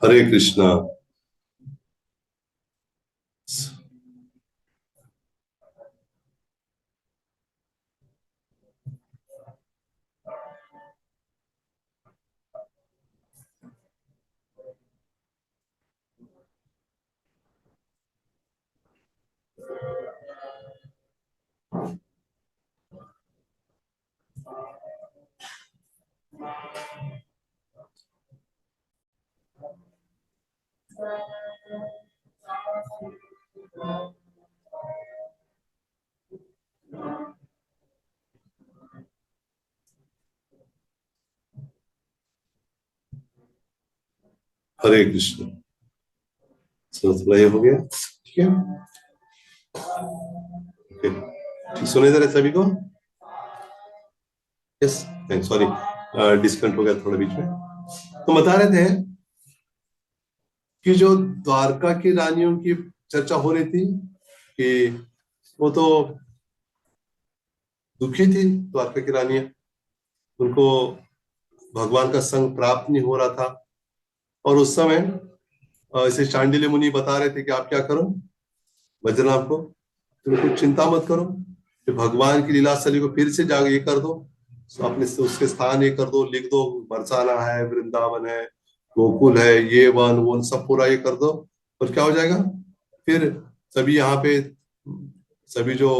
हरे कृष्णा। हरे कृष्ण। चलो थोड़ा ये हो गया, ठीक है। ओके, ठीक सुने दे रहे सभी को? यस, थैंक सॉरी, डिस्कनेक्ट हो गया थोड़ा बीच में। तो बता रहे थे कि जो द्वारका की रानियों की चर्चा हो रही थी कि वो तो दुखी थी, द्वारका की रानियां। उनको भगवान का संग प्राप्त नहीं हो रहा था। और उस समय ऐसे शांडिल्य मुनि बता रहे थे कि आप क्या करो, बद्रीनाथ को, तुम कुछ चिंता मत करो, कि भगवान की लीलास्थली को फिर से जाग ये कर दो, तो अपने उसके स्थान ये कर दो, लिख दो, बरसाना है, वृंदावन है, गोकुल है, ये वन वो सब पूरा ये कर दो। और क्या हो जाएगा फिर, सभी यहाँ पे, सभी जो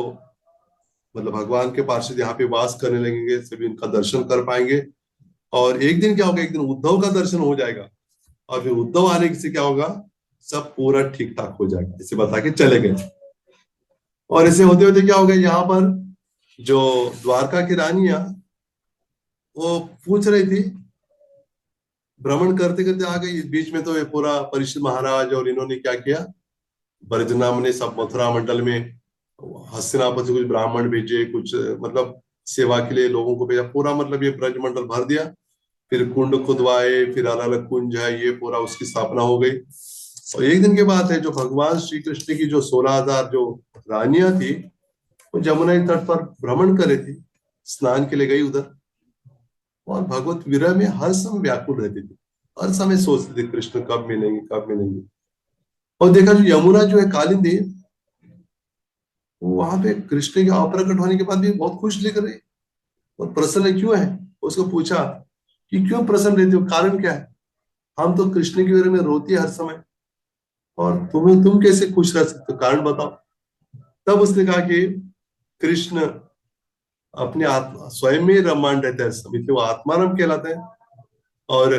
मतलब भगवान के पार्षद यहाँ पे वास करने लगेंगे, सभी उनका दर्शन कर पाएंगे। और एक दिन क्या होगा, एक दिन उद्धव का दर्शन हो जाएगा, और फिर उद्धव आने से क्या होगा, सब पूरा ठीक ठाक हो जाएगा, इसे बता के चले गए। और ऐसे होते होते क्या हो गया, यहाँ पर जो द्वारका की रानियां वो पूछ रही थी, भ्रमण करते करते आ गई। इस बीच में तो ये पूरा परीक्षित महाराज और इन्होंने क्या किया, ब्रजनाम ने सब मथुरा मंडल में हस्तिनापुर से कुछ ब्राह्मण भेजे, कुछ मतलब सेवा के लिए लोगों को भेजा, पूरा मतलब ये ब्रज मंडल भर दिया। फिर कुंड खुदवाए, फिर अलग अलग कुंज है, ये पूरा उसकी स्थापना हो गई। और एक दिन की बात है, जो भगवान श्री कृष्ण की जो 16,000 जो रानियां थी, वो जमुना तट पर भ्रमण कर रही थी, स्नान के लिए गई उधर। और भगवत विरह में हर समय व्याकुल रहती थी, हर समय सोचती थी कृष्ण कब मिलेंगे कब मिलेंगे। और देखा जो यमुना जो है कालिंदी, वो वहां पे कृष्ण के अप्रकट होने के बाद भी बहुत खुश दिख रही, और प्रसन्न क्यों है। उसको पूछा कि क्यों प्रसन्न रहती हो, कारण क्या है, हम तो कृष्ण के विरह में रोती है हर समय, और तुम कैसे खुश रह सकते हो, कारण बताओ। तब उसने कहा कि कृष्ण अपने आत्मा स्वयं में रमान रहते हैं, सभी वो आत्माराम कहलाते हैं। और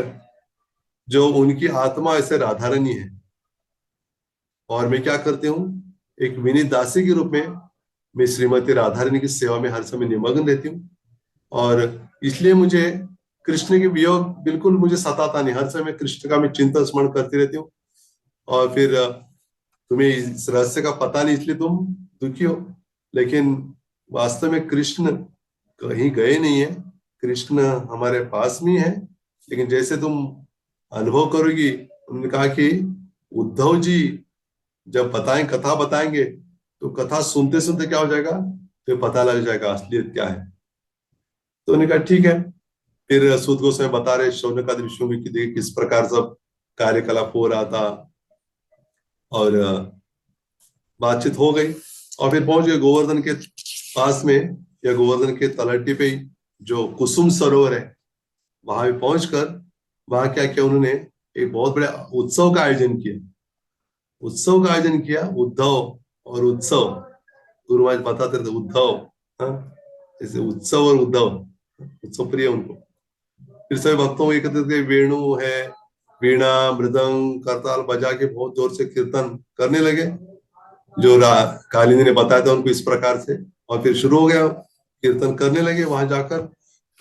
जो उनकी आत्मा ऐसे राधा रानी है, और मैं क्या करती हूँ, एक विनीत दासी के रूप में मैं श्रीमती राधा रानी की सेवा में हर समय निमग्न रहती हूँ। और इसलिए मुझे कृष्ण के वियोग बिल्कुल मुझे सताता नहीं, हर समय कृष्ण का मैं चिंतन स्मरण करती रहती हूँ। और फिर तुम्हें इस रहस्य का पता नहीं, इसलिए तुम दुखी हो, लेकिन वास्तव में कृष्ण कहीं गए नहीं है, कृष्ण हमारे पास में ही है। लेकिन जैसे तुम अनुभव करोगी, उन्होंने कहा कि उद्धव जी जब बताएं, कथा बताएंगे, तो कथा सुनते सुनते क्या हो जाएगा, तो पता लग जाएगा असलियत क्या है। तो उन्होंने कहा ठीक है। फिर सूत गोस्वामी बता रहे शौनकादि ऋषियों में कि देखिए किस प्रकार सब कार्यकलाप हो रहा था। और बातचीत हो गई, और फिर पहुंच गए गोवर्धन के पास में, या गोवर्धन के तलहटी पे ही जो कुसुम सरोवर है, वहां भी पहुंचकर वहां क्या किया उन्होंने, एक बहुत बड़े उत्सव का आयोजन किया। उत्सव का आयोजन किया, उद्धव और उत्सव, गुरु महाराज बताते थे उद्धव, हाँ, जैसे उत्सव और उद्धव, उत्सव प्रिय उनको। फिर सभी भक्तों को एकत्रित करके वेणु है, वीणा मृदंग करताल बजा के बहुत जोर से कीर्तन करने लगे, जो कालिंदी ने बताया था उनको इस प्रकार से। और फिर शुरू हो गया, कीर्तन करने लगे वहां जाकर।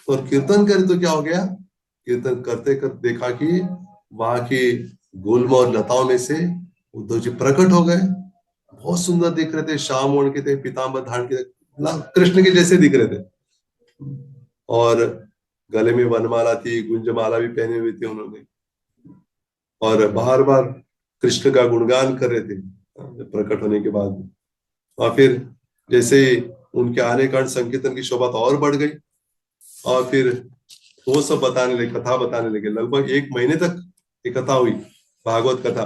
और कीर्तन करे तो क्या हो गया, कीर्तन करते करते देखा कि वहां की गुल्म और लताओं में से उद्धव जी प्रकट हो गए। बहुत सुंदर दिख रहे थे, श्याम वर्ण के थे, पीताम्बर धारण के थे, कृष्ण के जैसे दिख रहे थे। और गले में वनमाला थी, गुंजमाला भी पहने हुए थे उन्होंने, और बार बार कृष्ण का गुणगान कर रहे थे प्रकट होने के बाद। और फिर जैसे उनके आने कारण संकीर्तन की शोभा तो और बढ़ गई। और फिर वो सब बताने लगे, कथा बताने लगे, लगभग 1 महीने तक ये कथा हुई। भागवत कथा,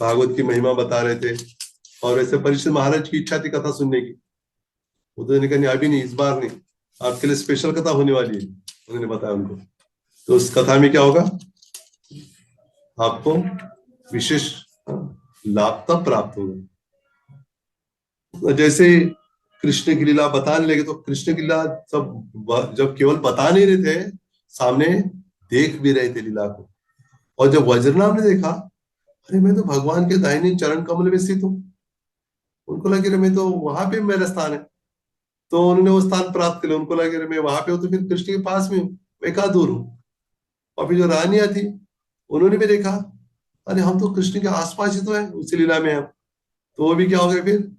भागवत की महिमा बता रहे थे। और वैसे परीक्षित महाराज की इच्छा थी कथा सुनने की। उन्होंने कहा नहीं, अभी नहीं, इस बार नहीं, आपके लिए स्पेशल कथा होने वाली है, उन्होंने बताया उनको। तो उस कथा में क्या होगा, आपको विशेष लाभ तब प्राप्त होगा। जैसे कृष्ण की लीला बताने लगे, तो कृष्ण की लीला सब जब केवल बता नहीं रहे थे, सामने देख भी रहे थे लीला को। और जब वज्रनाभ ने देखा, अरे मैं तो भगवान के दाहिने चरण कमल में स्थित हूँ, उनको लगे रे मैं तो वहां पे मेरा स्थान है। तो उन्होंने वो स्थान प्राप्त कर लिया, उनको लगे रे मैं वहां पे हूँ तो फिर कृष्ण के पास में हूँ, मैं कहाँ दूर हूँ। और फिर जो रानियां थी, उन्होंने भी देखा, अरे हम तो कृष्ण के आसपास ही तो है, उसी लीला में हम। तो वो भी क्या हो गया, फिर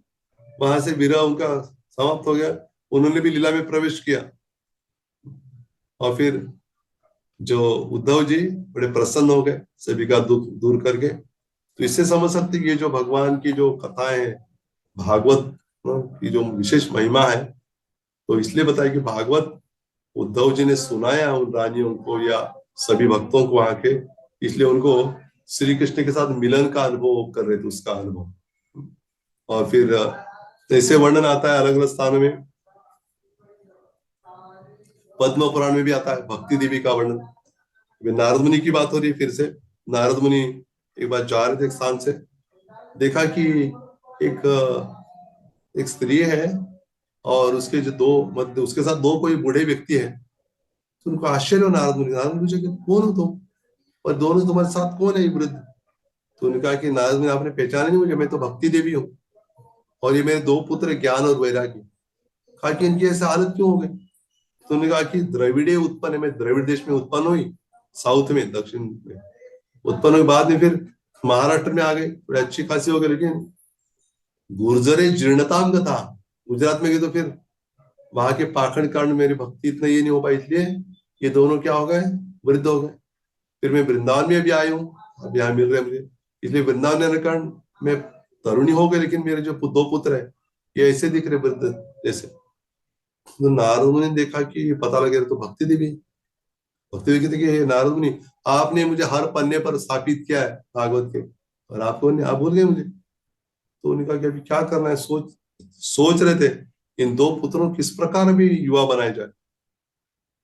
वहां से विरह उनका समाप्त हो गया, उन्होंने भी लीला में प्रवेश किया। और फिर जो उद्धव जी बड़े प्रसन्न हो गए, सभी का दुख दूर करके। तो इससे समझ सकते कि ये जो भगवान की जो कथाएं हैं, भागवत की जो विशेष महिमा है, तो इसलिए बताया कि भागवत उद्धव जी ने सुनाया उन रानियों को या सभी भक्तों को वहां के, इसलिए उनको श्री कृष्ण के साथ मिलन का अनुभव कर रहे थे, उसका अनुभव। और फिर ऐसे वर्णन आता है अलग अलग स्थानों में, पद्म पुराण में भी आता है भक्ति देवी का वर्णन। नारद मुनि की बात हो रही है फिर से। नारद मुनि एक बार जा रहे थे एक स्थान से, देखा कि एक एक स्त्री है और उसके जो दो मध्य उसके साथ दो कोई बूढ़े व्यक्ति है। तो उनको आश्चर्य हो, नारद मुनि, नारद मुनि पूछे कि कौन हो तुम, और दोनों तुम्हारे साथ कौन है ये वृद्ध। तो उन्होंने कहा कि नारद मुनि आपने पहचाना नहीं मुझे, मैं तो भक्ति देवी हूँ, और ये मेरे दो पुत्र ज्ञान और वैराग्य। कहा कि इनकी ऐसे हालत क्यों हो गई। तो उन्होंने कहा कि द्रविड़े उत्पन्न है, मैं द्रविड़ देश में उत्पन्न हुई, साउथ में, दक्षिण में उत्पन्न हुई, बाद में फिर महाराष्ट्र में आ गई, बड़ी अच्छी खासी हो गई, लेकिन गुर्जरे जीर्णतांग था, गुजरात में गई तो फिर वहां के पाखंड कारण मेरी भक्ति इतना ये नहीं हो पाई, इसलिए ये दोनों क्या हो गए, वृद्ध हो गए। फिर मैं वृंदावन में अभी आई हूँ, अब यहाँ मिल रहे मुझे, इसलिए वृंदावन आने के कारण मैं तरुणी हो गई, लेकिन मेरे जो दो पुत्र है ये ऐसे दिख रहे वृद्ध जैसे। तो नारद मुनि ने देखा कि पता लगे तो भक्ति देवी, भक्ति देवी कहते कि नारद मुनि, आपने मुझे हर पन्ने पर स्थापित किया है भागवत के, और आपको नहीं, आप भूल गए मुझे। तो उन्होंने कहा कि अभी क्या करना है, सोच सोच रहे थे इन दो पुत्रों को किस प्रकार अभी युवा बनाया जाए,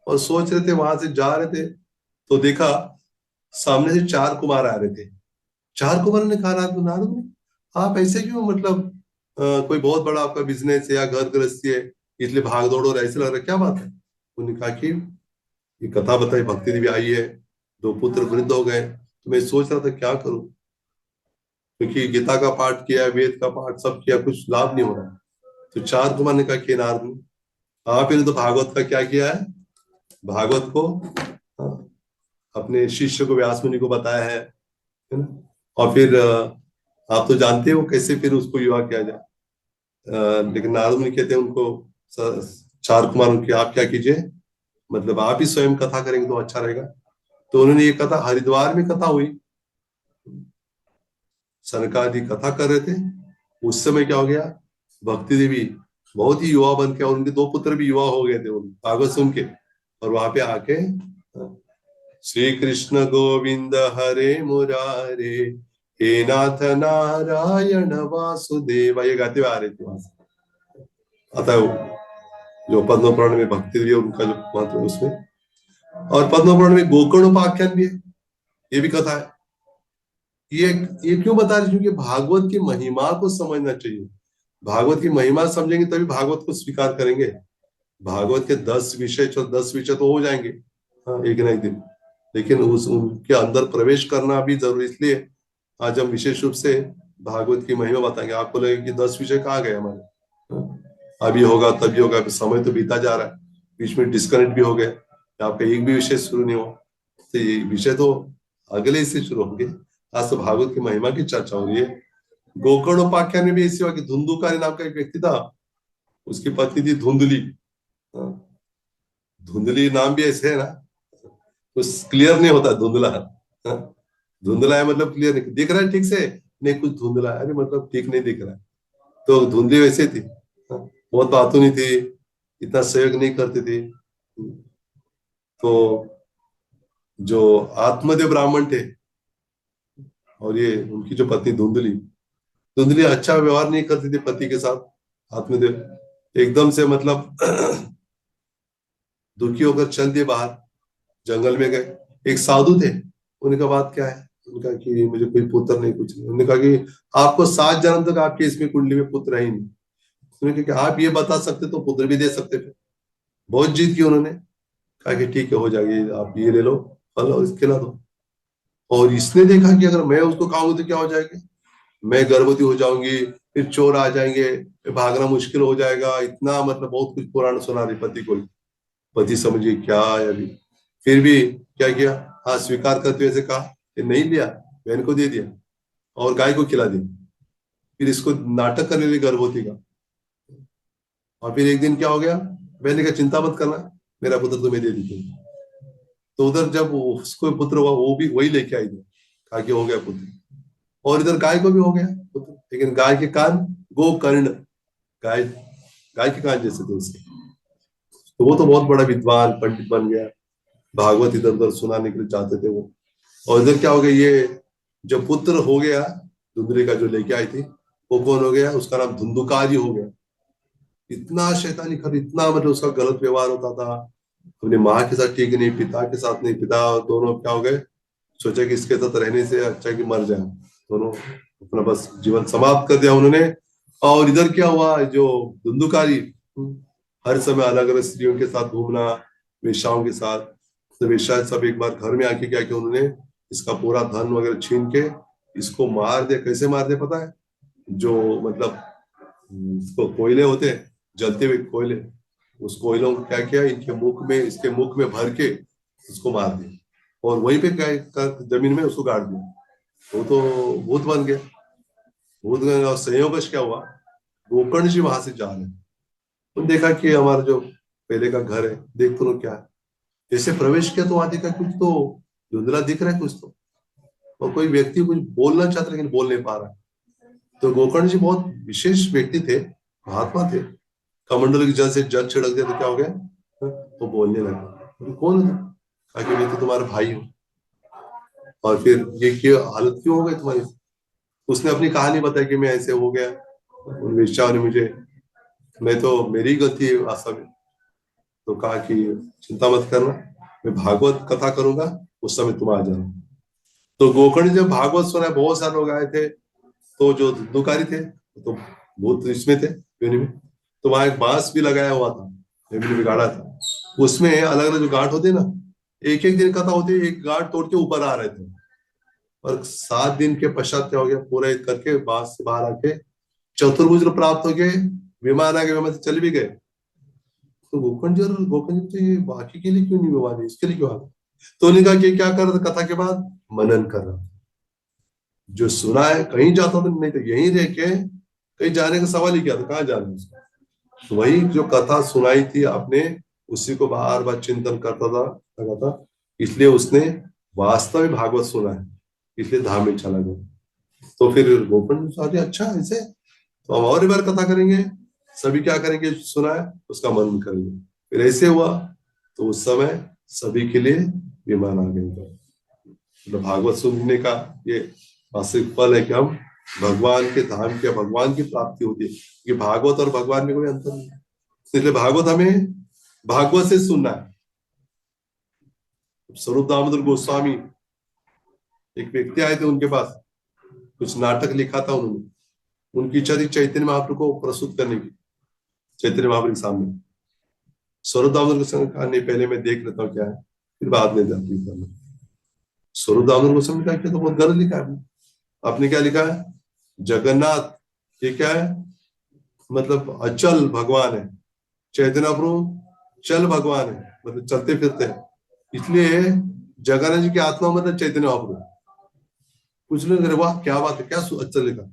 और सोच रहे थे, वहां से जा रहे थे तो देखा सामने से चार कुमार आ रहे थे। चार कुमार ने कहा, नारद नारद मुनि, आप ऐसे क्यों, मतलब कोई बहुत बड़ा आपका बिजनेस है या घर गृहस्थी है, इसलिए भाग दौड़ और ऐसे लग रहा है, क्या बात है। उन्होंने कहा कि ये कथा बताई, भक्ति देवी आई है, दो पुत्र वृद्ध हो गए, तो मैं सोच रहा था क्या करूं, क्योंकि गीता का पाठ किया, वेद का पाठ सब किया, कुछ लाभ नहीं हो रहा। तो चार कुमार ने कहा कि नारद मुनि, आपने तो भागवत का क्या किया है, भागवत को अपने शिष्य को व्यास मुनि को बताया है ना। और फिर आप तो जानते हो कैसे फिर उसको युवा किया जाए। लेकिन नारद मुनि कहते हैं उनको, चार कुमार उनके, आप क्या कीजिए, मतलब आप ही स्वयं कथा करेंगे तो अच्छा रहेगा। तो उन्होंने ये कथा, हरिद्वार में कथा हुई, सनकादि कथा कर रहे थे, उस समय क्या हो गया, भक्ति देवी बहुत ही युवा बन के, और उनके दो पुत्र भी युवा हो गए थे उन भागवत सुन के, और वहां पे आके श्री कृष्ण गोविंद हरे मुरारे, हे नाथ नारायण वासुदेव, ये गाते हुए आ रहे थे वहां से। अतः जो पद्म पुराण में भक्ति देवी उनका जो महत्व है उसमें, और पद्म पुराण में गोकर्ण उपाख्यान भी है, ये भी कथा है। ये ये क्यों बता रहे, क्योंकि भागवत की महिमा को समझना चाहिए। भागवत की महिमा समझेंगे तभी भागवत को स्वीकार करेंगे। भागवत के 10 विषय, 10 विषय तो हो जाएंगे, हाँ, एक ना एक दिन, लेकिन उस उनके अंदर प्रवेश करना भी जरूरी, इसलिए आज हम विशेष रूप से भागवत की महिमा बताएंगे। आपको लगेगा कि 10 विषय कहाँ गए हमारे, हाँ, अभी होगा तभी होगा, समय तो बीता जा रहा है, बीच में डिस्कनेक्ट भी हो गए, आपका एक भी विषय शुरू नहीं हुआ, तो ये विषय तो अगले से शुरू होंगे। आज तो भागवत की महिमा की चर्चा हो रही है। गोकर्ण उपाख्यान में भी ऐसी हुआ कि धुंधुकारी नाम का एक व्यक्ति था, उसकी पत्नी थी धुंधली। हाँ, धुंधली नाम भी ऐसे है ना, कुछ क्लियर नहीं होता धुंधला। हाँ, धुंधला है मतलब क्लियर नहीं दिख रहा है ठीक से, नहीं कुछ धुंधला है, अरे मतलब ठीक नहीं दिख रहा है। तो धुंधली वैसे थी, हाँ, बहुत बातों नहीं थी, इतना सहयोग नहीं करती थी। तो जो आत्मदेव ब्राह्मण थे, और ये उनकी जो पत्नी धुंधली, धुंधली अच्छा व्यवहार नहीं करती थी पति के साथ। आत्मदेव एकदम से मतलब दुखी होकर चल दिए बाहर, जंगल में गए। एक साधु थे, उनका बात क्या है, उनका कि मुझे कोई पुत्र नहीं, कुछ नहीं। उन्होंने कहा कि आपको 7 जन्म तक आपकी इसमें कुंडली में पुत्र है ही नहीं। उन्होंने कहा कि आप ये बता सकते तो पुत्र भी दे सकते थे। बहुत जिद की उन्होंने, कहा कि ठीक है हो जाएगी, आप ये ले लो, फल और खिला दो। और इसने देखा कि अगर मैं उसको खाऊंगी तो क्या हो जाएगा, मैं गर्भवती हो जाऊंगी, फिर चोर आ जाएंगे, फिर भागना मुश्किल हो जाएगा। इतना मतलब बहुत कुछ पुराण सुना रही पति को। पति समझिए क्या है अभी। फिर भी क्या किया, हाँ स्वीकार करते हुए ऐसे कहा कि नहीं लिया, बहन को दे दिया और गाय को खिला दिया। फिर इसको नाटक करने लगी गर्भवती का। और फिर एक दिन क्या हो गया, बहन ने कहा चिंता मत करना, मेरा पुत्र तुम्हें दे दी। तो उधर जब उसको पुत्र हुआ, वो भी वही लेके आई थी, कहा कि हो गया पुत्र। और इधर गाय को भी हो गया पुत्र, लेकिन गाय के कान गोकर्ण, गाय गाय के कान जैसे थे उसके। तो वो तो बहुत बड़ा विद्वान पंडित बन गया, भागवत इधर उधर सुनाने के लिए चाहते थे वो। और इधर क्या हो गया, ये जब पुत्र हो गया धुंधली का जो लेके आई थी, वो कौन हो गया, उसका नाम धुंधुकारी हो गया। इतना शैतानी खर, इतना मतलब उसका गलत व्यवहार होता था अपनी माँ के साथ, ठीक नहीं, पिता के साथ नहीं। पिता और दोनों क्या हो गए, सोचा कि इसके साथ रहने से अच्छा कि मर जाए, दोनों अपना बस जीवन समाप्त कर दिया उन्होंने। और इधर क्या हुआ, जो धुंधुकारी हर समय अलग अलग स्त्रियों के साथ घूमना, वेश्याओं के साथ। तो वेश्या सब एक बार घर में आके क्या किया उन्होंने, इसका पूरा धन वगैरह छीन के इसको मार दिया। कैसे मार दिया पता है, जो मतलब इसको कोयले होते हैं, जलते हुए कोयले, उस कोयलों को क्या किया, इनके मुख में, इसके मुख में भर के उसको मार दिया। और वहीं पे क्या जमीन में उसको गाड़ दिया। वो तो भूत बन गया, भूत बन गया। और संयोगश क्या हुआ, गोकर्ण जी वहां से जा रहे, उन्होंने देखा कि हमारा जो पहले का घर है, देख तो क्या है। जैसे प्रवेश किया तो वहां देखा कुछ तो धुंधला दिख रहा है कुछ तो, और कोई व्यक्ति कुछ बोलना चाहता लेकिन बोल नहीं पा रहा। तो गोकर्ण जी बहुत विशेष व्यक्ति थे, महात्मा थे। कमंडल की जल से जल छिड़क दिया तो क्या हो गया, वो बोलने लगा। तो कौन है, कहा कि मैं तो तुम्हारा भाई हूँ। और फिर ये क्यों हालत क्यों हो गई तुम्हारी, उसने अपनी कहानी बताई कि मैं ऐसे हो गया, उन वेश्याओं ने मुझे, मैं तो मेरी गलती है वास्तव में। तो कहा कि चिंता मत करना, मैं भागवत कथा करूंगा, उस समय तुम आ जाना। तो गोकर्ण जब भागवत सुना, बहुत सारे लोग आए थे। तो जो धुंधुकारी थे तो भूत इसमें थे योनि में, तो वहां एक बांस भी लगाया हुआ था, जमीन में गाड़ा था। उसमें अलग अलग जो गांठ होते ना, एक एक दिन कथा होती, एक गांठ तोड़ के ऊपर आ रहे थे। और 7 दिन के पश्चात क्या हो गया, पूरा एक करके बांस से बाहर आके चतुर्भुज रूप प्राप्त हो गए, विमान आगे, विमान से चल भी गए। तो गोकर्ण जी तो ये बाकी के लिए क्यों नहीं विमान है, इसके लिए क्यों आ गए। तो उन्होंने कहा कि क्या कर रहा था कथा के बाद, मनन कर रहा था। जो सुना है कहीं जाता तो नहीं, तो यहीं रह के कहीं जाने का सवाल ही क्या था, कहाँ जाना है उसको। तो वही जो कथा सुनाई थी आपने, उसी को बार बार चिंतन करता था, लगा था। इसलिए उसने वास्तव में भागवत सुना है, इसलिए धाम में चला गया। तो फिर गोपन साधे अच्छा ऐसे, तो हम और एक बार कथा करेंगे, सभी क्या करेंगे, सुना है उसका मनन करेंगे। फिर ऐसे हुआ, तो उस समय सभी के लिए विमान आ गए। मतलब भागवत सुनने का ये वास्तविक फल है कि हम भगवान के धाम की, भगवान की प्राप्ति होती है। कि भागवत और भगवान में कोई अंतर नहीं है, इसलिए भागवत हमें भागवत से सुनना है। स्वरूप दामोदर गोस्वामी, एक व्यक्ति आए थे उनके पास, कुछ नाटक लिखा था उन्होंने, उनकी इच्छा थी चैतन्य महाप्रभु को प्रस्तुत करने की, चैतन्य महाप्रभु के सामने। स्वरूप दामोदर गोस्वामी कहा नहीं, पहले मैं देख लेता हूँ क्या है, फिर बाद में जाती करना। स्वरूप दामोदर गोस्वामी का तो बहुत गलत लिखा है आपने क्या लिखा है, जगन्नाथ ये क्या है, मतलब अचल भगवान है। चैतन्य प्रभु चल भगवान है, मतलब चलते फिरते हैं। इसलिए जगन्नाथ जी की आत्मा मतलब चैतन्य महाप्रभु। कुछ लोग अरे वाह क्या बात है, क्या अच्छा लिखा।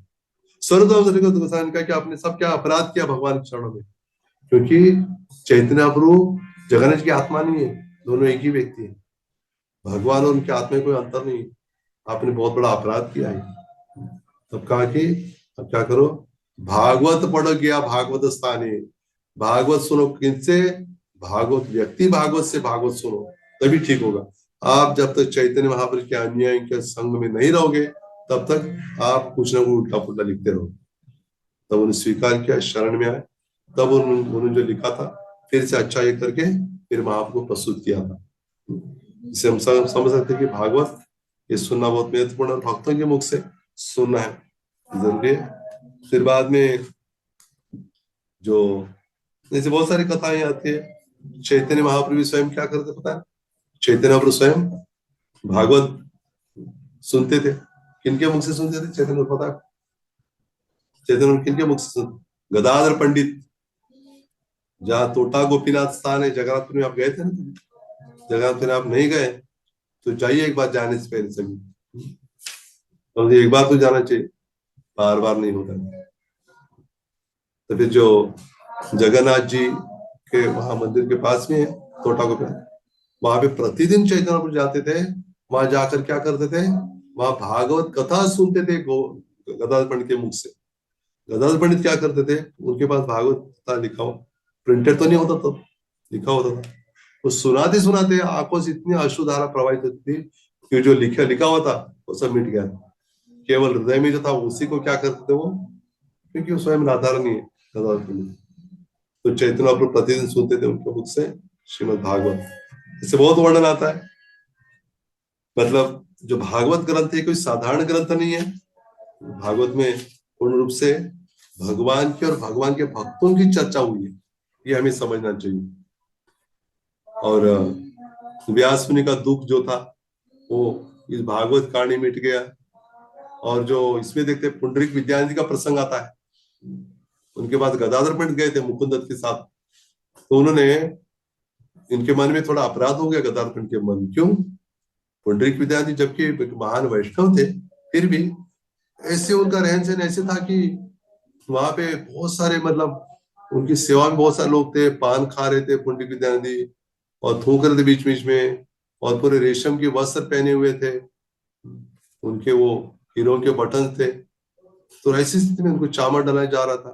सर्वदाम गोस्वामी का कि आपने सब क्या अपराध किया भगवान के चरणों में, क्योंकि चैतन्य प्रभु जगन्नाथ जी की आत्मा नहीं है, दोनों एक ही व्यक्ति है। भगवान और उनकी आत्मा में कोई अंतर नहीं है। आपने बहुत बड़ा अपराध किया है। तब कहा कि अब क्या करो, भागवत पढ़ो गया भागवत स्थाने, भागवत सुनो किनसे, भागवत व्यक्ति भागवत से भागवत सुनो, तभी ठीक होगा। आप जब तक चैतन्य महाप्रभु के अन्याय के संग में नहीं रहोगे, तब तक आप कुछ ना कुछ उल्टा पुल्टा लिखते रहो। तब उन्हें स्वीकार किया, शरण में आए, तब उन्होंने जो लिखा था फिर से अच्छा ये करके फिर महाप्रभु को प्रस्तुत किया था। इसे हम समझ सकते हैं कि भागवत ये सुनना बहुत महत्वपूर्ण और भक्तों के मुख से सुनना है जरूरी है। फिर बाद में जो जैसे बहुत सारी कथाएं आती है। चैतन्य महाप्रभु स्वयं क्या करते पता है? चैतन्य महाप्रभु स्वयं भागवत सुनते थे। किनके मुख से सुनते थे चैतन्य को पता है? चैतन्य किनके मुख से सुनते? गदाधर पंडित, जहाँ तोटा गोपीनाथ स्थान है जगन्नाथपुर में, आप गए थे ना? जगन्नाथपुर में आप नहीं गए तो जाइए एक बार, जाने से पहले सभी तो एक बार तो जाना चाहिए, बार बार नहीं होता। तो फिर जो जगन्नाथ जी के वहां मंदिर के पास में है तोटा गोपीनाथ, वहां पे प्रतिदिन चैतन्य प्रभु जाते थे। वहां जाकर क्या करते थे? वहां भागवत कथा सुनते थे गदाधर पंडित के मुख से। गदाधर पंडित क्या करते थे? उनके पास भागवत कथा लिखा हो, प्रिंटेड तो नहीं होता तो लिखा होता था, वो सुनाते सुनाते आंखों से इतनी अश्रुधारा प्रवाहित होती थी कि जो लिखा लिखा हुआ था वो सब मिट गया। केवल हृदय में जो था उसी को क्या करते थे वो, क्योंकि वो स्वयं नाधारण है गदाधर पंडित। तो चैतन्य महाप्रभु प्रतिदिन सुनते थे उनके मुख से श्रीमद् भागवत। इससे बहुत वर्णन आता है। मतलब जो भागवत ग्रंथ है कोई साधारण ग्रंथ नहीं है। भागवत में पूर्ण रूप से भगवान की और भगवान के भक्तों की चर्चा हुई है, ये हमें समझना चाहिए। और व्यास मुनि का दुख जो था वो इस भागवत कहानी मिट गया। और जो इसमें देखते पुंडरीक विद्यानिधि का प्रसंग आता है, उनके पास गदाधर पंडित गए थे मुकुंद दत्त के साथ, तो उन्होंने, इनके मन में थोड़ा अपराध हो गया गदाधर पंडित के मन। क्यों? पुंडरीक विद्यानिधि जबकि महान वैष्णव थे, फिर भी ऐसे उनका रहन सहन ऐसे था कि वहां पे बहुत सारे, मतलब उनकी सेवा में बहुत सारे लोग थे, पान खा रहे थे पुंडरीक विद्यानिधि और थूक रहे थे बीच बीच में, और पूरे रेशम के वस्त्र पहने हुए थे, उनके वो हीरो के बटन थे। तो ऐसी स्थिति में उनको चामर डलाया जा रहा था।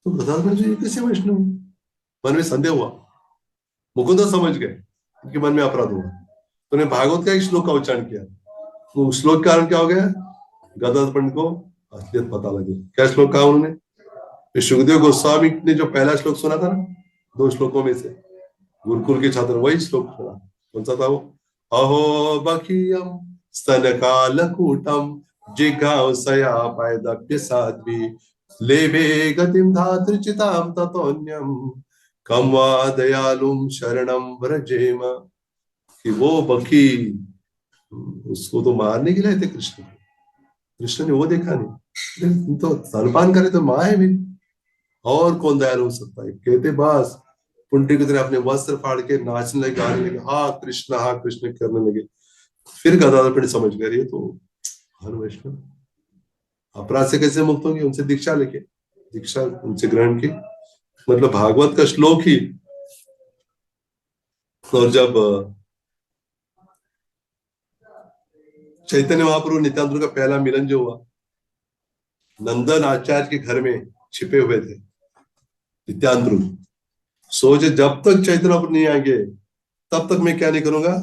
तो गदाधर जी कैसे वैष्णव? मन में संदेह हुआ। मुकुंद समझ गए उनके मन में अपराध हुआ, तो उन्हें भागवत का एक श्लोक का उच्चारण किया। तो श्लोक के कारण क्या हो गया? गदाधर पंडित को असलियत पता लगी। क्या श्लोक कहा उन्होंने? सुखदेव गोस्वामी ने जो पहला श्लोक सुना था ना, 2 श्लोकों में से, गुरुकुल के छात्र वही श्लोक सुना। कौन सा था वो? अहो बखियम स्तन कालकूटम जिघांसया पायदप्य साध्वी लेभे गतिम धातृचिताम ततोन्यम कम वा दयालुम शरणम व्रजेम। कि वो बखी, उसको तो मारने के लिए थे कृष्ण। कृष्ण ने वो देखा नहीं, तो स्तनपान करे तो माँ है मेरी, और कौन दयालु हो सकता है? कहते बस पुंडरीक की तरह अपने वस्त्र फाड़ के नाचने लगे, गाने लगे, हाँ कृष्ण करने लगे। फिर गदाधर पंडित समझ गए ये तो हर वैष्णव अपराध से कैसे मुक्त होंगे? उनसे दीक्षा लेके, दीक्षा उनसे ग्रहण की, मतलब भागवत का श्लोक ही। और जब चैतन्य महाप्रभु नित्यानंद का पहला मिलन जो हुआ, नंदन आचार्य के घर में छिपे हुए थे नित्यानंद, सोचे जब तक चैतन्य महाप्रभु नहीं आएंगे तब तक मैं क्या नहीं करूंगा,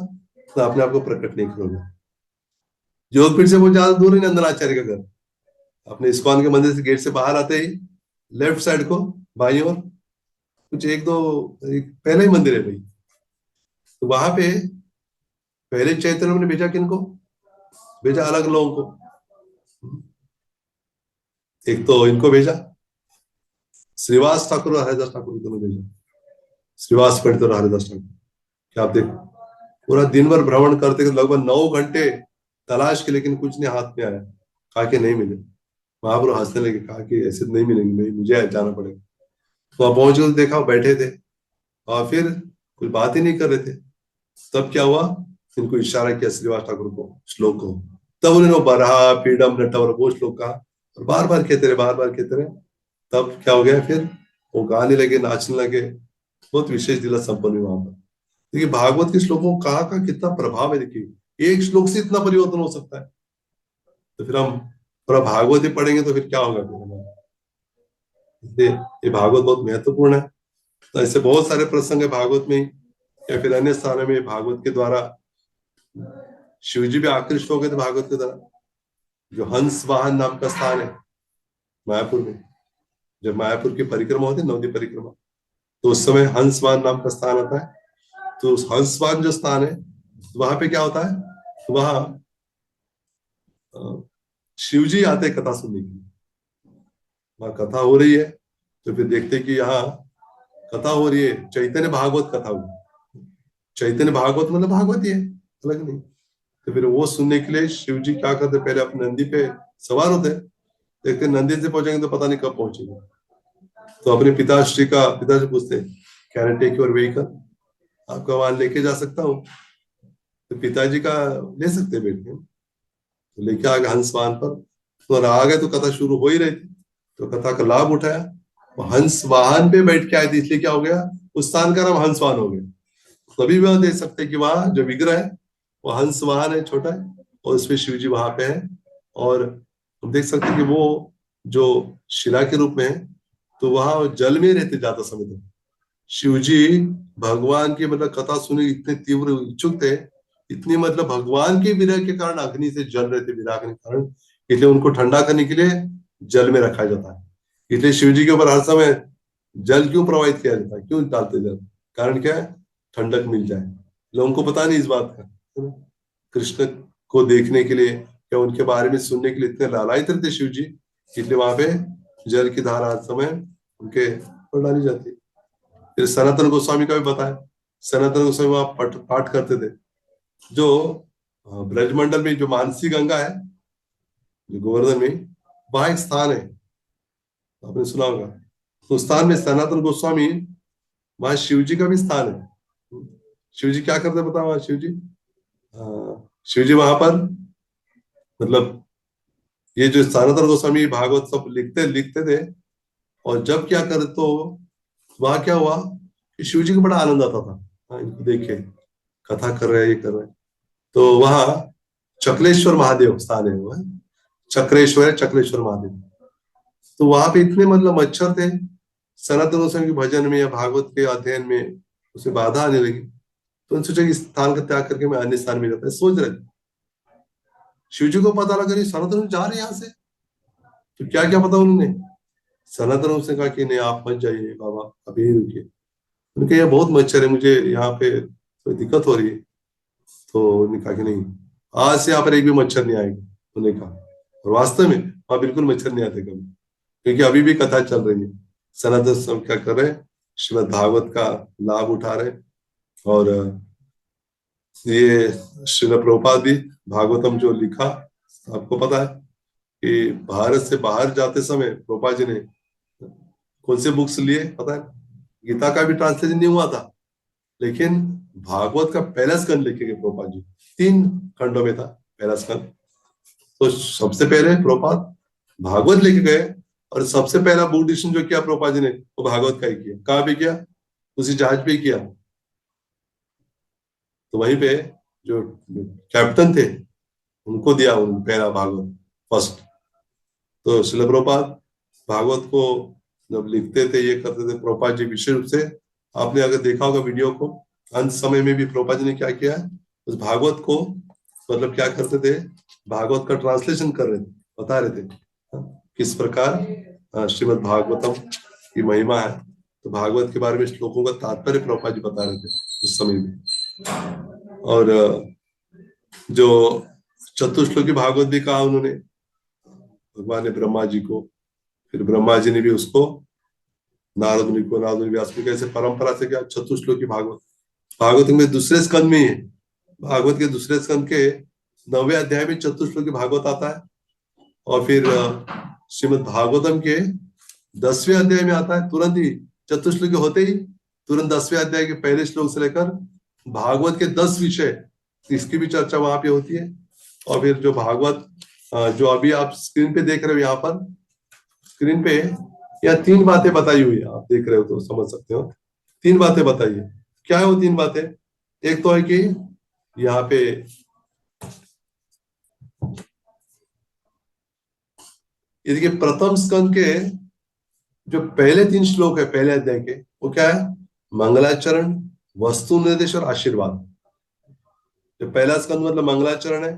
तो अपने आप को प्रकट नहीं करूंगा। जोधपुर से वो ज्यादा दूर है नंदनाचार्य का घर। अपने इस्कॉन के मंदिर से गेट से बाहर आते ही लेफ्ट साइड को बाईं ओर कुछ एक पहले ही मंदिर है भाई। तो वहां पे पहले चैतन्य ने भेजा किनको? भेजा अलग लोगों को। एक तो इनको भेजा, श्रीवास ठाकुर और हरिदास ठाकुर दोनों भेजा। श्रीवास पंडित और हरिदास ठाकुर, क्या आप देखो पूरा दिन भर भ्रमण करते लगभग 9 घंटे तलाश के, लेकिन कुछ नहीं हाथ में आया। कहा कि नहीं मिले। महाप्रभु हंसने लगे, कहा कि ऐसे नहीं मिलेंगे, नहीं मुझे जाना पड़ेगा। तो वहां पहुंच गए, देखा बैठे थे और फिर कोई बात ही नहीं कर रहे थे। तब क्या हुआ? इनको इशारा किया श्रीवास ठाकुर को, श्लोक को। तब उन्होंने बरहा पीडम नटवर वो श्लोक कहा और बार बार कहते रहे, बार बार कहते रहे। तब क्या हो गया? फिर वो गाने लगे, नाचने लगे। बहुत विशेष दिला संपन्न हुआ वहां पर। देखिए भागवत के श्लोकों का कितना प्रभाव है। देखिए एक श्लोक से इतना परिवर्तन हो सकता है। तो फिर हम पूरा भागवत ही पढ़ेंगे तो फिर क्या होगा? ये भागवत बहुत महत्वपूर्ण है। तो ऐसे बहुत सारे प्रसंग है भागवत में या फिर अन्य स्थानों में भागवत के द्वारा। शिव जी भी आकृष्ट हो गए थे भागवत के द्वारा। जो हंस वाहन नाम का स्थान है मायापुर में, जब मायापुर की परिक्रमा होती है, नवदीप परिक्रमा, तो उस समय हंस वाहन नाम का स्थान आता है। तो उस हंस वाहन जो स्थान है, वहां पे क्या होता है, वहां शिव जी आते हैं कथा सुनने के लिए। वहां कथा हो रही है, तो फिर देखते हैं कि यहाँ कथा हो रही है, चैतन्य भागवत कथा हुई। चैतन्य भागवत मतलब भागवत ही है, अलग नहीं। तो फिर वो सुनने के लिए शिव जी क्या करते, पहले अपने नंदी पे सवार होते, देखते नंदी से पहुंचेंगे तो पता नहीं कब पहुंचेंगे। तो अपने पिता से पूछते, can I take your vehicle, आपको वहां लेके जा सकता हूँ? तो पिताजी का ले सकते बैठ के, तो लेके आ गए हंस वाहन पर। तो आ गए तो कथा शुरू हो ही रही थी, तो कथा का लाभ उठाया। वो हंस वाहन पे बैठ के आए थे, इसलिए क्या हो गया, उस स्थान का नाम हंस वाहन हो गया। तभी वह देख सकते हैं कि वहां जो विग्रह है वो हंस वाहन है, छोटा है, और उसमें शिव जी वहां पे है। और हम देख सकते हैं कि वो जो शिला के रूप में है, तो वहां जल में रहते ज्यादा समय तक। शिव जी भगवान की मतलब कथा सुने इतने तीव्र इच्छुक थे, इतनी मतलब भगवान के विरह के कारण अग्नि से जल रहे थे, विरह के कारण, इसलिए उनको ठंडा करने के लिए जल में रखा जाता है। इसलिए शिव जी के ऊपर हर समय जल क्यों प्रवाहित किया जाता है, क्यों डालते जल, कारण क्या है, ठंडक मिल जाए। लोगों को पता नहीं इस बात का, है ना? कृष्ण को देखने के लिए या उनके बारे में सुनने के लिए इतने लालायित थे शिव जी, इसलिए वहां पे जल की धारा हर समय उनके ऊपर डाली जाती है। फिर सनातन गोस्वामी का भी बताया, सनातन गोस्वामी वहां पाठ करते थे। जो ब्रजमंडल में जो मानसी गंगा है, जो गोवर्धन में, वहां एक स्थान है, आपने सुना होगा। तो उस स्थान में सनातन गोस्वामी, वहां शिव जी का भी स्थान है। शिव जी क्या करते पता, वहां शिव जी, शिव जी वहां पर मतलब ये जो सनातन गोस्वामी भागवत सब लिखते लिखते थे, और जब क्या करे तो वहां क्या हुआ कि शिव जी को बड़ा आनंद आता था, हाँ, इनको देखे कथा कर रहे हैं, ये कर रहे हैं। तो वहां चक्लेश्वर महादेव स्थान है, वो है चक्रेश्वर है, चक्लेश्वर महादेव। तो वहां पे इतने मतलब मच्छर थे, सनातन गोस्वामी के भजन में या भागवत के अध्ययन में उसे बाधा आने लगी। तो उन्होंने सोचा कि इस स्थान का त्याग करके मैं अन्य स्थान में जाता है, सोच रहे थे। शिव जी को पता लगा नहीं सनातन जा रहे हैं यहाँ से, तो क्या क्या पता उन्होंने, सनातन उसने कहा कि नहीं आप मत जाइए बाबा, अभी ही रुकिए। उनके यहाँ बहुत मच्छर है, मुझे यहाँ पे कोई दिक्कत हो रही है। तो उन्होंने कहा कि नहीं, आज से यहाँ पर एक भी मच्छर नहीं आएगा। उन्होंने कहा, और वास्तव में वहां बिल्कुल मच्छर नहीं आते कभी, क्योंकि अभी भी कथा चल रही है। सनातन सब क्या कर रहे हैं, श्रीमद भागवत का लाभ उठा रहे हैं। और ये श्रील प्रभुपाद भी भागवतम जो लिखा, आपको पता है कि भारत से बाहर जाते समय प्रभुपाद जी ने कौन से बुक्स लिए पता है? गीता का भी ट्रांसलेशन नहीं हुआ था, लेकिन भागवत का पहला स्कंद लिखे गए प्रभुपाद जी, 3 खंडों में था पहला स्कंद। तो सबसे पहले प्रभुपाद भागवत लेके गए, और सबसे पहला बुक डिक्शन जो किया प्रभुपाद जी ने, वो भागवत का ही किया। कहाँ पे किया? उसी जहाज पे ही किया। तो वहीं पे जो कैप्टन थे उनको दिया उन पहला भागवत फर्स्ट। तो श्रील प्रभुपाद भागवत को जब लिखते थे, ये करते थे, प्रभुपाद जी विशेष रूप से, आपने अगर देखा होगा वीडियो को, अंत समय में भी प्रभुपाद जी ने क्या किया है, उस भागवत को मतलब क्या करते थे, भागवत का ट्रांसलेशन कर रहे थे, बता रहे थे किस प्रकार श्रीमद् भागवतम की महिमा है। तो भागवत के बारे में श्लोकों का तात्पर्य प्रभुपाद जी बता रहे थे उस समय में। और जो चतुश्लोकी भागवत भी कहा उन्होंने भगवान ने ब्रह्मा जी को, फिर ब्रह्मा जी ने भी उसको नारद मुनि को, नारद मुनि व्यास को, ऐसे परंपरा से क्या चतुश्लोकी भागवत, भागवत में दूसरे स्कंद में ही है। भागवत के दूसरे स्कंद के 9वें अध्याय में चतुश्लोकी भागवत आता है। और फिर श्रीमद् भागवतम के 10वें अध्याय में आता है, तुरंत ही चतुश्लोकी होते ही तुरंत 10वें अध्याय के पहले श्लोक से लेकर भागवत के 10 विषय, इसकी भी चर्चा वहां पे होती है। और फिर जो भागवत जो अभी आप स्क्रीन पे देख रहे हो, यहाँ पर स्क्रीन पे या 3 बातें बताई हुई है, आप देख रहे हो तो समझ सकते हो। 3 बातें बताई है, क्या है वो 3 बातें? एक तो है कि यहाँ पे ये देखिए, प्रथम स्कंद के जो पहले 3 श्लोक है पहले अध्याय के, वो क्या है? मंगलाचरण, वस्तु निर्देश और आशीर्वाद। जो पहला स्कंद मतलब मंगलाचरण है,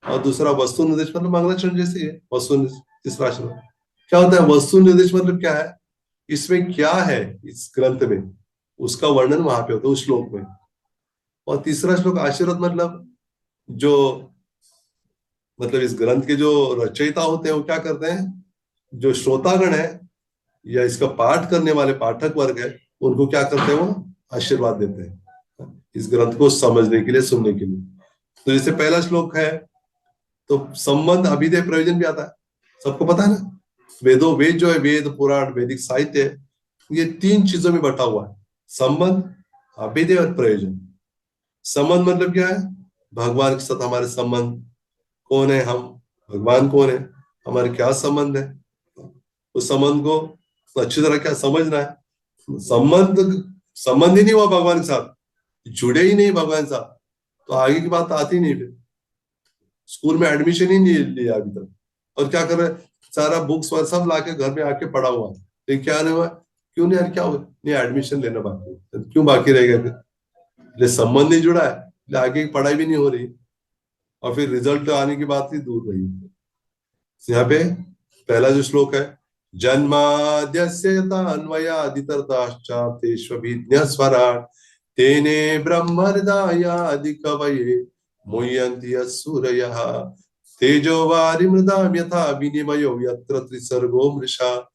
और दूसरा वस्तु निर्देश मतलब मंगलाचरण जैसे ही है। तीसरा श्लोक क्या होता है? वस्तु निर्देश मतलब क्या है, इसमें क्या है इस ग्रंथ में, उसका वर्णन वहां पे होता है उस श्लोक में। और तीसरा श्लोक आशीर्वाद मतलब जो, मतलब इस ग्रंथ के जो रचयिता होते हैं वो क्या करते हैं, जो श्रोतागण है या इसका पाठ करने वाले पाठक वर्ग है, उनको क्या करते हैं, वो आशीर्वाद देते हैं इस ग्रंथ को समझने के लिए, सुनने के लिए। तो जैसे पहला श्लोक है, तो संबंध अभिधेय प्रयोजन भी आता है, सबको पता है ना। वेदों, वेद जो है, वेद पुराण वैदिक साहित्य है, ये तीन चीजों में बटा हुआ है, संबंध, अभिधेय और प्रयोजन। संबंध मतलब क्या है, भगवान के साथ हमारे संबंध, कौन है हम, भगवान कौन है, हमारे क्या संबंध है, उस संबंध को अच्छी तरह क्या समझना है। संबंध संबंध ही नहीं हुआ भगवान के साथ, जुड़े ही नहीं भगवान के साथ, तो आगे की बात आती नहीं। फिर स्कूल में एडमिशन ही नहीं लिया अभी तक, और क्या कर रहे हैं, सारा बुक्स और सब लाके घर में आके पढ़ा हुआ है, लेकिन क्या नहीं हुआ, क्यों नहीं यार, क्या हुआ, नहीं एडमिशन लेना बाकी है, क्यों बाकी रहेगा फिर, इसलिए संबंध नहीं जुड़ा है, इसलिए आगे की पढ़ाई भी नहीं हो रही, और फिर रिजल्ट आने की बात ही दूर रही। यहाँ पे पहला जो श्लोक है, जन्माद्यस्य तन्मयादितरताश्चार्थेष्वभिज्ञस्वराट् तेने ब्रह्महृदायादि कवये मुह्यन्ति यस्सूरयः तेजो वारिमृदां यथा विनिमयो यत्र त्रिसर्गो मृषा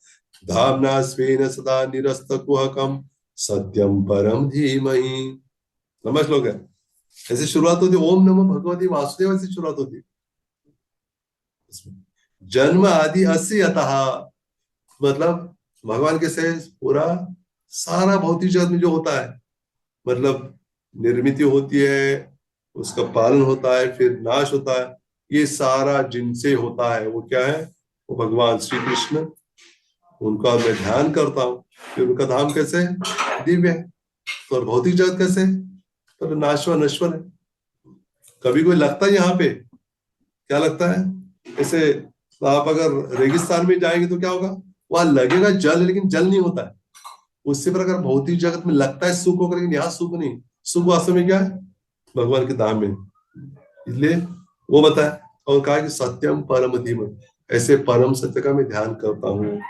धाम्ना स्वेन सदा निरस्तकुहकं सत्यं परम धीमहि। लंबा श्लोक है। ऐसे शुरुआत होती, ओम नमो भगवती वासुदेव से शुरुआत होती है। जन्म आदि अस्य अतः, मतलब भगवान के से पूरा सारा भौतिक जगत में जो होता है, मतलब निर्मित होती है, उसका पालन होता है, फिर नाश होता है, ये सारा जिनसे होता है, वो क्या है, वो भगवान श्री कृष्ण, उनका मैं ध्यान करता हूँ। फिर उनका धाम कैसे, दिव्य है, और भौतिक जगत कैसे, तो नाशवर नश्वर है। कभी कोई लगता है यहाँ पे, क्या लगता है, जैसे आप अगर रेगिस्तान में जाएंगे तो क्या होगा, वहां लगेगा जल, लेकिन जल नहीं होता है। उससे प्रकार भौतिक जगत में लगता है सुख होकर, लेकिन यहाँ सुख नहीं, सुख वास्तव में क्या है, भगवान के धाम में। इसलिए वो बताया, और कहा कि सत्यम परम धीम, ऐसे परम सत्य का मैं ध्यान करता हूँ,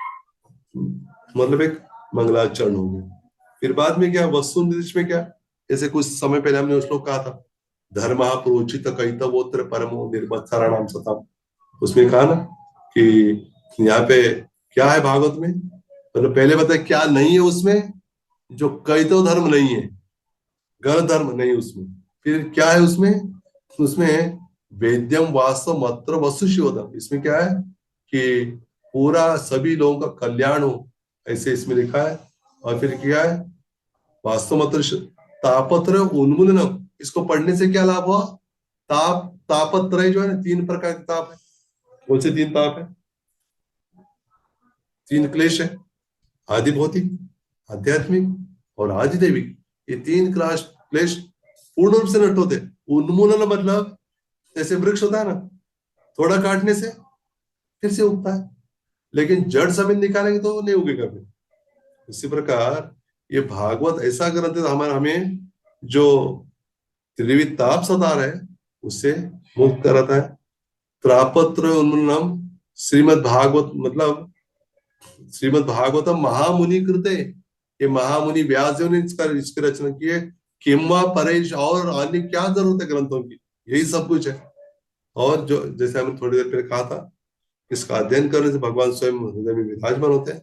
मतलब एक मंगलाचरण हो गया। फिर बाद में क्या, वस्तु निर्देश में क्या, जैसे कुछ समय पहले हमने उस लोग कहा था, धर्म प्रोचित कैतवोत्र परमो निर्मत्सराणाम सताम, उसमें कहा ना कि यहाँ पे क्या है भागवत में, मतलब पहले बताया क्या नहीं है उसमें, जो कैतव धर्म नहीं है, गलत धर्म नहीं उसमें। फिर क्या है उसमें, उसमें वेद्यम वास्तव मात्र वस्तु शिवोधम, इसमें क्या है कि पूरा सभी लोगों का कल्याण हो, ऐसे इसमें लिखा है। और फिर क्या है, वास्तव मात्र तापत्र उन्मूलनम, इसको पढ़ने से क्या लाभ हुआ, ताप, तापत्रय जो है ना, तीन प्रकार के ताप है। कौन से तीन ताप है, तीन क्लेश है, आदि भौतिक, आध्यात्मिक और आदि दैविक। ये तीन क्लास क्लेश पूर्ण रूप से नष्ट होते। उन्मूलन मतलब जैसे वृक्ष होता है ना, थोड़ा काटने से फिर से उगता है, लेकिन जड़ समेत निकालेंगे तो वो नहीं उगेगा फिर। इसी प्रकार ये भागवत ऐसा ग्रंथ है, हमारा हमें जो त्रिविध ताप सता रहे उससे मुक्त कराता है। त्रापत्र उन्मूलनम, श्रीमद् भागवत मतलब श्रीमद् भागवतम महामुनि कृते, ये महामुनि व्यास जी ने इसकी रचना की है। किम्वा परेश, और अन्य क्या जरूरत है ग्रंथों की, यही सब कुछ है। और जो जैसे हमने थोड़ी देर पहले कहा था, इसका अध्ययन करने से भगवान स्वयं हृदय में विराजमान होते हैं,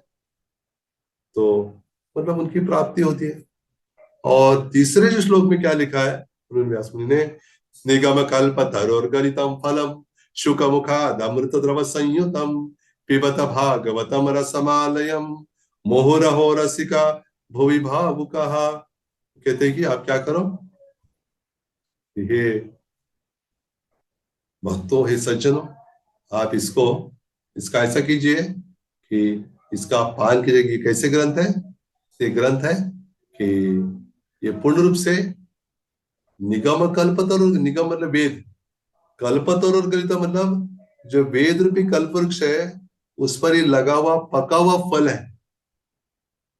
तो मतलब उनकी प्राप्ति होती है। और तीसरे जो श्लोक में क्या लिखा है व्यास मुनि ने, निगम कल्प तरोर्गलितम फलम शुक मुखाद अमृत द्रव संयुतम पिबत भागवतम रसमालयम मोहरहो रसिका भुवि भावुकः। कहते हैं कि आप क्या करो, हे भक्तों, हे सज्जनों, आप इसको, इसका ऐसा कीजिए कि इसका आप पान कीजिए। ये कैसे ग्रंथ है, ये ग्रंथ है कि ये पूर्ण रूप से निगम कल्पतरु, निगम मतलब वेद, कल्पतरु और गलित मतलब जो वेद रूपी कल्पवृक्ष है, उस पर ये लगा हुआ पका हुआ फल है।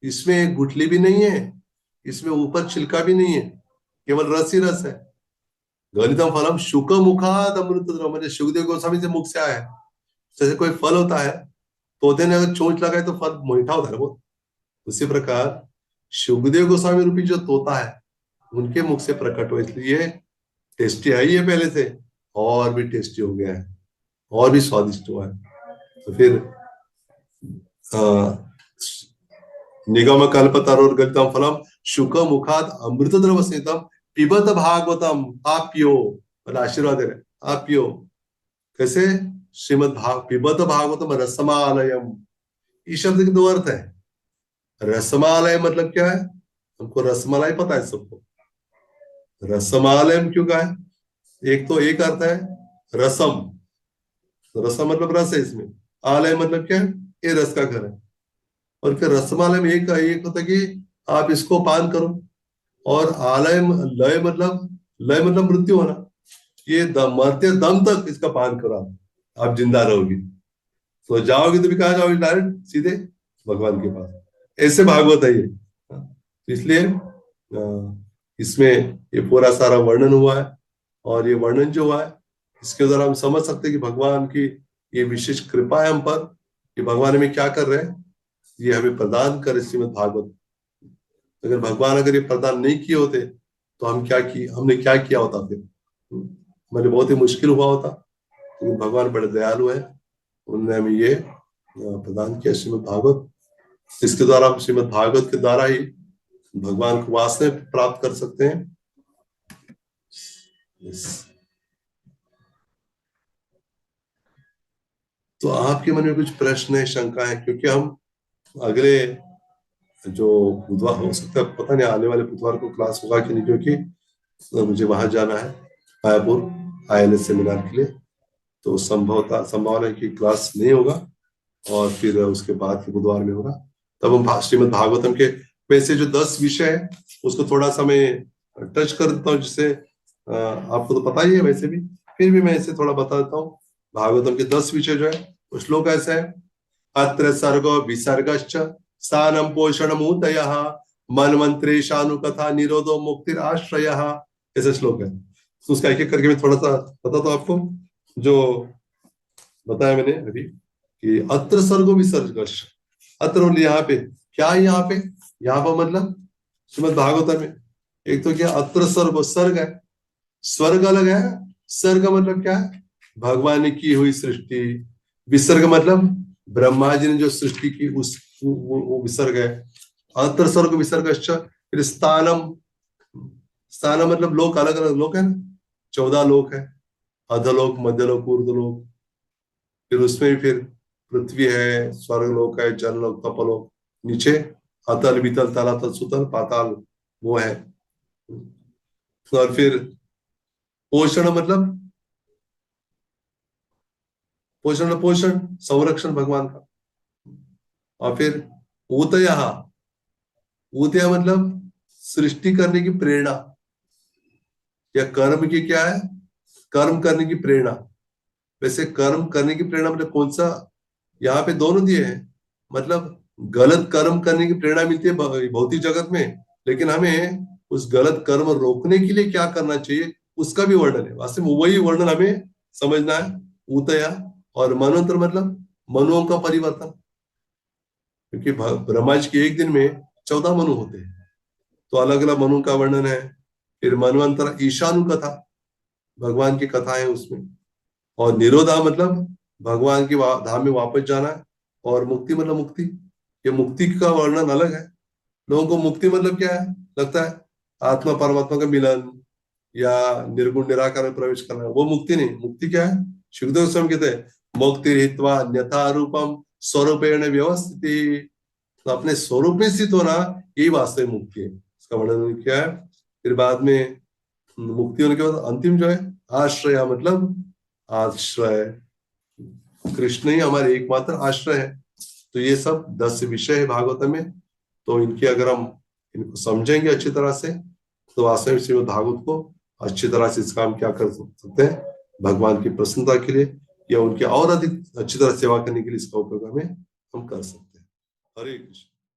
इसमें गुठली भी नहीं है, इसमें ऊपर छिलका भी नहीं है, केवल रस ही रस है। गलितम फलम शुक मुखाद अमृत द्रव, म्हणजे सुखदेव गोस्वामी से मुख से आया है। जैसे कोई फल होता है, पौधे ने अगर चोंच लगाए तो फल मीठा होता है वो, उसी प्रकार सुखदेव गोस्वामी रूपी जो तोता है उनके मुख से प्रकट हो, इसलिए टेस्टी है ये पहले से, और भी टेस्टी हो गया है, और भी स्वादिष्ट हुआ है। तो फिर निगम कल्पतरोर्गलितम फलम शुक मुखाद अमृत द्रव स्निग्धम पिबत भागवतम, आप पियो, मतलब आशीर्वाद दे रहे, आप पियो। कैसे? श्रीमद पिबत भागवतम रसमालयम, इस शब्द के दो अर्थ है। रसमालय मतलब क्या है? हमको रसमलाई पता है सबको, रसमालयम क्यों कहा है? एक तो एक अर्थ है रसम, रसम मतलब रस है इसमें, आलय मतलब क्या है? ये रस का घर है। और फिर रसमालय में एक होता है कि आप इसको पान करो, और आलय लय मतलब मृत्यु होना, ये मरते दम तक इसका पान करो, आप जिंदा रहोगी। तो जाओगे तो भी कहा जाओगे? डायरेक्ट सीधे भगवान के पास। ऐसे भागवत है ये। तो इसलिए इसमें ये पूरा सारा वर्णन हुआ है, और ये वर्णन जो हुआ है इसके द्वारा हम समझ सकते हैं कि भगवान की ये विशेष कृपा है हम पर, कि भगवान हमें क्या कर रहे हैं, ये हमें प्रदान करे श्रीमद् भागवत। अगर भगवान अगर ये प्रदान नहीं किए होते तो हमने क्या किया होता फिर? मैंने बहुत ही मुश्किल हुआ होता। तो भगवान बड़े दयालु है, उन्होंने हमें ये प्रदान किया श्रीमद् भागवत, जिसके द्वारा हम श्रीमद् भागवत के द्वारा ही भगवान को वास्तव में प्राप्त कर सकते हैं। तो आपके मन में कुछ प्रश्न है, शंका है? क्योंकि हम अगले जो बुधवार, हो सकता है पता नहीं आने वाले बुधवार को क्लास होगा कि नहीं, क्योंकि मुझे वहां जाना है मायापुर ILS सेमिनार के लिए। तो संभावना है कि क्लास नहीं होगा, और फिर उसके बाद के बुधवार में होगा। तब हम श्रीमद् भागवतम के वैसे जो 10 विषय है उसको थोड़ा सा मैं टच कर देता हूँ, जिससे आपको तो पता ही है वैसे भी, फिर भी मैं इसे थोड़ा बता देता हूँ। भागवतम के 10 विषय जो है वो श्लोक ऐसे है: अत्र सर्गो विसर्गश्च स्थानम पोषणम ऊतयः मनमंत्रेशानुकथा निरोधो मुक्तिर आश्रयः, ऐसे श्लोक है। तो उसका एक एक करके मैं थोड़ा सा बताता हूँ आपको। जो बताया मैंने अभी कि अत्र सर्गो विसर्गश्च, अत्र मतलब यहाँ पे, क्या है यहाँ पे? यहाँ पर मतलब श्रीमद् भागवत में एक तो क्या अत्र सर्ग है, स्वर्ग अलग है। सर्ग मतलब क्या है? भगवान ने की हुई सृष्टि। विसर्ग मतलब ब्रह्मा जी ने जो सृष्टि की उस वो विसर्ग है। अंतर स्वर्ग विसर्ग। फिर स्थानम, स्थानम मतलब लोक, अलग अलग लोक है ना, 14 लोक है, अधलोक, मध्यलोक, ऊर्ध्वलोक। फिर उसमें भी फिर पृथ्वी है, स्वर्ग लोक है, जल लोक, तपलोक, नीचे अतल, वितल, तलातल, सुतल, पाताल, वो है। और फिर पोषण मतलब पोषण संरक्षण भगवान का। और फिर ऊतया, ऊतया मतलब सृष्टि करने की प्रेरणा, या कर्म की क्या है? कर्म करने की प्रेरणा। वैसे कर्म करने की प्रेरणा मतलब कौन सा? यहाँ पे दोनों दिए हैं, मतलब गलत कर्म करने की प्रेरणा मिलती है भौतिक जगत में, लेकिन हमें उस गलत कर्म रोकने के लिए क्या करना चाहिए उसका भी वर्णन है। वास्तव में वही वर्णन हमें समझना है, ऊतया। और मनोंतर मतलब मनुओं का परिवर्तन, क्योंकि ब्रह्मा जी के एक दिन में 14 मनु होते हैं, तो अलग अलग मनु का वर्णन है। फिर मनवंतर ईशानु कथा, भगवान की कथा है उसमें। और निरोधा मतलब भगवान की धाम में वापस जाना है। और मुक्ति मतलब मुक्ति, ये मुक्ति का वर्णन अलग है। लोगों को मुक्ति मतलब क्या है लगता है? आत्मा परमात्मा का मिलन, या निर्गुण निराकार में प्रवेश करना, वो मुक्ति नहीं। मुक्ति क्या है? सुखदेव स्वयं कहते हैं मुक्ति हित्वा अन्यथा रूपम स्वरूपेण व्यवस्थिति, तो अपने स्वरूप में स्थित होना, यही वास्तविक मुक्ति है। इसका वर्णन क्या है? फिर बाद में मुक्ति होने के बाद अंतिम जो है आश्रय, मतलब आश्रय, कृष्ण ही हमारे एकमात्र आश्रय है। तो ये सब 10 विषय है भागवत में। तो इनकी अगर हम इनको समझेंगे अच्छी तरह से, तो वास्तव में श्रीमद् भागवत को अच्छी तरह से इसका हम क्या कर सकते हैं, भगवान की प्रसन्नता के लिए या उनकी और अधिक अच्छी तरह सेवा करने के लिए इसका उपयोग हम कर सकते हैं। हरे कृष्ण।